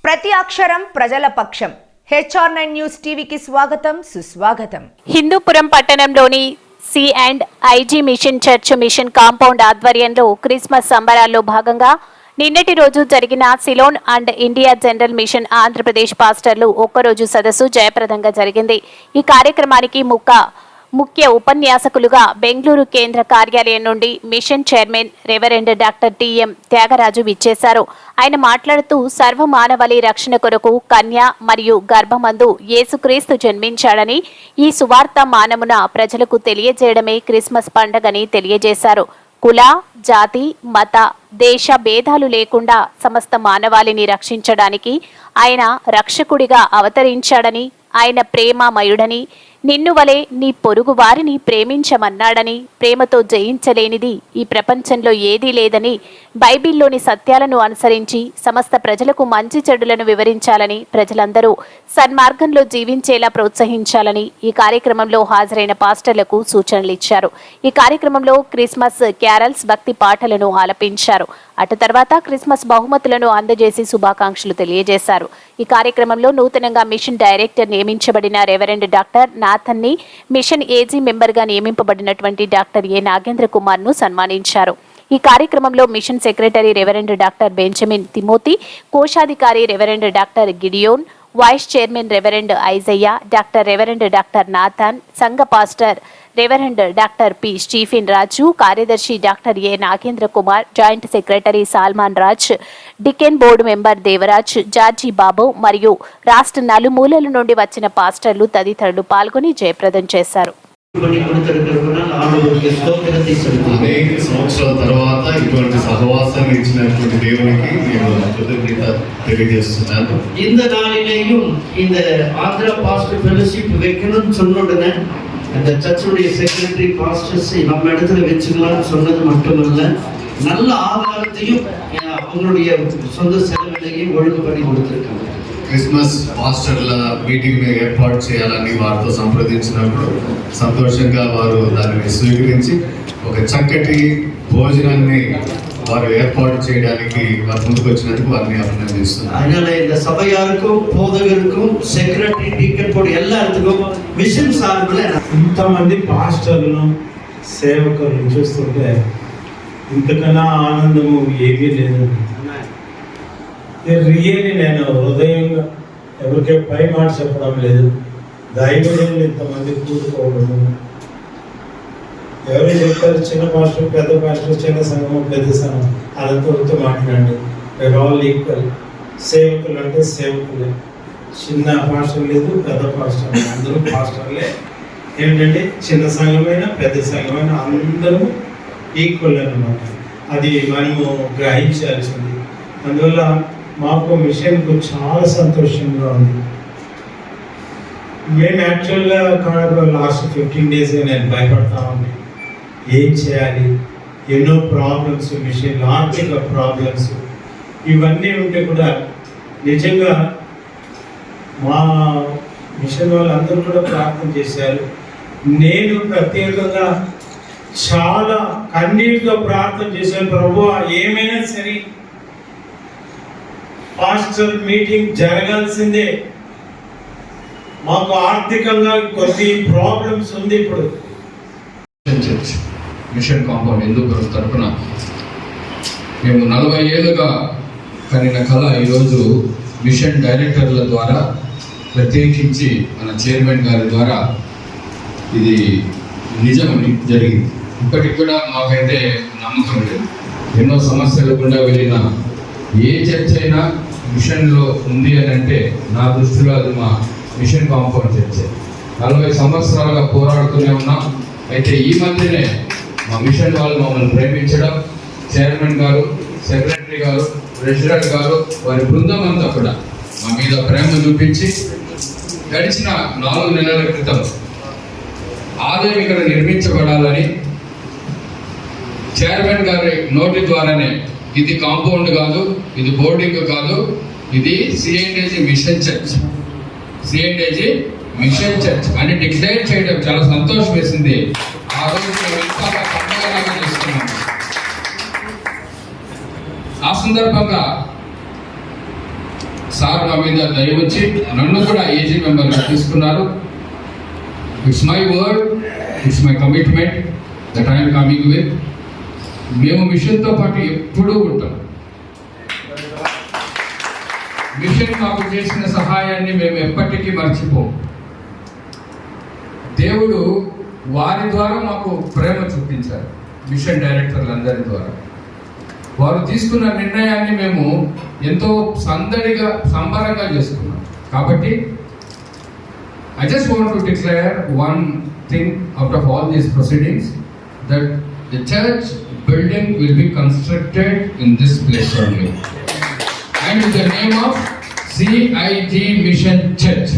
ప్రతి అక్షరం ప్రజల పక్షం. HR9 న్యూస్ టీవీకి స్వాగతం, సుస్వాగతం. హిందూపురం పట్టణంలోని C&IG mission church mission compound ఆధ్వర్యంలో క్రిస్మస్ సంబరాల్లో భాగంగా నిన్నటి రోజు జరిగిన Ceylon and India general mission Andhra Pradesh పాస్టర్లు ఒక్కరోజు సదస్సు జయప్రదంగా జరిగింది. ఈ కార్యక్రమానికి ముఖ్య ఉపన్యాసకులుగా బెంగళూరు కేంద్ర కార్యాలయం నుండి mission chairman reverend doctor T M. Thyagaraju విచ్చేశారు. ఆయన మాట్లాడుతూ సర్వమానవాళి రక్షణ కొరకు కన్య మరియు గర్భమందు యేసుక్రీస్తు జన్మించాడని, ఈ సువార్త మానమున ప్రజలకు తెలియజేయడమే క్రిస్మస్ పండగని తెలియజేశారు. కుల, జాతి, మత, దేశ భేదాలు లేకుండా సమస్త మానవాళిని రక్షించడానికి ఆయన రక్షకుడిగా అవతరించాడని, ఆయన ప్రేమమయుడని, నిన్ను వలె నీ పొరుగు వారిని ప్రేమించమన్నాడని, ప్రేమతో జయించలేనిది ఈ ప్రపంచంలో ఏదీ లేదని, బైబిల్లోని సత్యాలను అనుసరించి సమస్త ప్రజలకు మంచి చెడులను వివరించాలని, ప్రజలందరూ సన్మార్గంలో జీవించేలా ప్రోత్సహించాలని ఈ కార్యక్రమంలో హాజరైన పాస్టర్లకు సూచనలు ఇచ్చారు. ఈ కార్యక్రమంలో క్రిస్మస్ క్యారల్స్ భక్తి పాటలను ఆలపించారు. అటు తర్వాత క్రిస్మస్ బహుమతులను అందజేసి శుభాకాంక్షలు తెలియజేశారు. ఈ కార్యక్రమంలో నూతనంగా మిషన్ డైరెక్టర్ నియమించబడిన రెవరెండ్ డాక్టర్ నాథన్ని, మిషన్ ఏజీ మెంబర్గా నియమింపబడినటువంటి డాక్టర్ ఏ. నాగేంద్ర కుమార్ ను సన్మానించారు. ఈ కార్యక్రమంలో mission secretary reverend doctor Benjamin Timothy, కోశాధికారి reverend doctor Gideon, vice chairman reverend Aijayya, reverend doctor Nathan, సంఘ pastor reverend doctor P. Stephen Raju, కార్యదర్శి doctor A. Nagendra Kumar, joint secretary Salman Raj, deacon board member Devaraj, George Babu మరియు రాష్ట్ర నలుమూలల నుండి వచ్చిన పాస్టర్లు తదితరులు పాల్గొని జయప్రదం చేశారు. అనేక సంవత్సరాల తర్వాత ఇటువంటి సహవాసాన్ని ఇచ్చినటువంటి దేవునికి నేను కృతజ్ఞత తెలియజేస్తున్నాను. இந்த நாளிலேயும் இந்த ஆந்திரா பாஸ்டர் ஃபெலோஷிப் வைக்கணும்னு சொன்னோடனே அந்த சர்ச்சுடைய செக்ரட்டரி பாஸ்டர்ஸ் நம்ம இடத்துல வச்சுக்கலாம்னு சொன்னது மட்டுமல்ல, நல்ல ஆதாரத்தையும் அவங்களுடைய சொந்த செலவிலையும் ஒழுங்கு பண்ணி கொடுத்துருக்காங்க. క్రిస్మస్ పాస్టర్ల మీటింగ్ ఏర్పాటు చేయాలని వారితో సంప్రదించినప్పుడు సంతోషంగా వారు దానిని స్వీకరించి ఒక చక్కటి భోజనాన్ని వారు ఏర్పాటు చేయడానికి వారు ముందుకు వచ్చినందుకు వారిని అభినందిస్తున్నారు. அதனால இந்த சபையாருக்கும் போதகருக்கும் సెక్రటరీ డీకన్ బోర్డు எல்லாத்துக்கும் మిషన్ సార్బుల ఇంతమంది పాస్టర్లను సేవకులను చూస్తుంటే ఇంతకన్నా ఆనందము ఏమీ లేదు. రియల్లీ నేను హృదయంగా ఎవరికే పై మాట చెప్పడం లేదు. దైవజనులు ఇంతమంది కూడుకోవడము, ఎవరు చెప్తారు చిన్న పాస్టర్ పెద్ద పాస్టర్, చిన్న సంఘం పెద్ద సంఘం, అదంతా మాట్లాడండి. We are all equal. సేవకులు అంటే సేవకులే, చిన్న పాస్టర్ లేదు పెద్ద పాస్టర్, అందరూ పాస్టర్లే. ఏమిటంటే చిన్న సంఘమైన పెద్ద సంఘమైన అందరూ ఈక్వల్ అన్నమాట. అది మనము గ్రహించాల్సింది. అందువల్ల మాకు మిషన్కు చాలా సంతోషంగా ఉంది. మేము యాక్చువల్గా లాస్ట్ 15 days నేను భయపడతా ఉంది. ఏం చేయాలి, ఎన్నో ప్రాబ్లమ్స్, మిషన్ ఆర్థిక ప్రాబ్లమ్స్ ఇవన్నీ ఉంటే కూడా నిజంగా మా మిషన్ వాళ్ళందరూ కూడా ప్రార్థన చేశారు. నేను ప్రత్యేకంగా చాలా కన్నీటితో ప్రార్థన చేశాను. ప్రభువా, ఏమైనా సరే పాస్టర్ మీటింగ్ జరగాల్సిందే. మాకు ఆర్థికంగా కొద్ది ప్రాబ్లమ్స్ ఉంది. ఇప్పుడు చర్చ్ మిషన్ కాంపౌండ్ హిందూపురం తరఫున మేము 40 ఏళ్ళుగా కనిన కళ ఈరోజు మిషన్ డైరెక్టర్ల ద్వారా, ప్రత్యేకించి మన చైర్మన్ గారి ద్వారా ఇది నిజమని జరిగింది. ఇప్పటికి కూడా మాకైతే నమ్మకం లేదు. ఎన్నో సమస్యలు గుండా వెళ్ళిన ఏ చర్చ్ అయినా మిషన్లో ఉంది అని అంటే నా దృష్టిలో అది మా మిషన్ కాంపౌండ్ చర్చ్. 40 సంవత్సరాలుగా పోరాడుతూనే ఉన్నాం. అయితే ఈ మధ్యనే మా మిషన్ వాళ్ళు మమ్మల్ని ప్రేమించడం, చైర్మన్ గారు, సెక్రటరీ గారు, ట్రెజరర్ గారు, వారి బృందం అంతా కూడా మా మీద ప్రేమ చూపించి గడిచిన 4 నెలల క్రితం ఆలయం ఇక్కడ నిర్మించబడాలని చైర్మన్ గారి నోటి ద్వారానే, ఇది కాంపౌండ్ కాదు, ఇది బోర్డింగ్ కాదు, ఇది C&IG mission church, C&IG mission church అని డిక్లేర్ చేయడం చాలా సంతోషం వేసింది. ఆ రోజు పండుగలాగా చేస్తున్నాం. ఆ, 20 ఆ సందర్భంగా సార్ మా మీద దయ వచ్చి నన్ను కూడా ఏజీ మెంబర్గా తీసుకున్నారు. It's my word, it's my commitment that I'm coming with. మేము మిషన్తో పాటు ఎప్పుడూ ఉంటాం. మిషన్ మాకు చేసిన సహాయాన్ని మేము ఎప్పటికీ మర్చిపోం. దేవుడు వారి ద్వారా మాకు ప్రేమ చూపించారు, మిషన్ డైరెక్టర్లందరి ద్వారా. వారు తీసుకున్న నిర్ణయాన్ని మేము ఎంతో సందడిగా సంబరంగా చేసుకున్నాం. కాబట్టి I just want to declare one thing out of all these proceedings, that the church building will be constructed in this place only, and in the name of CIG Mission Church.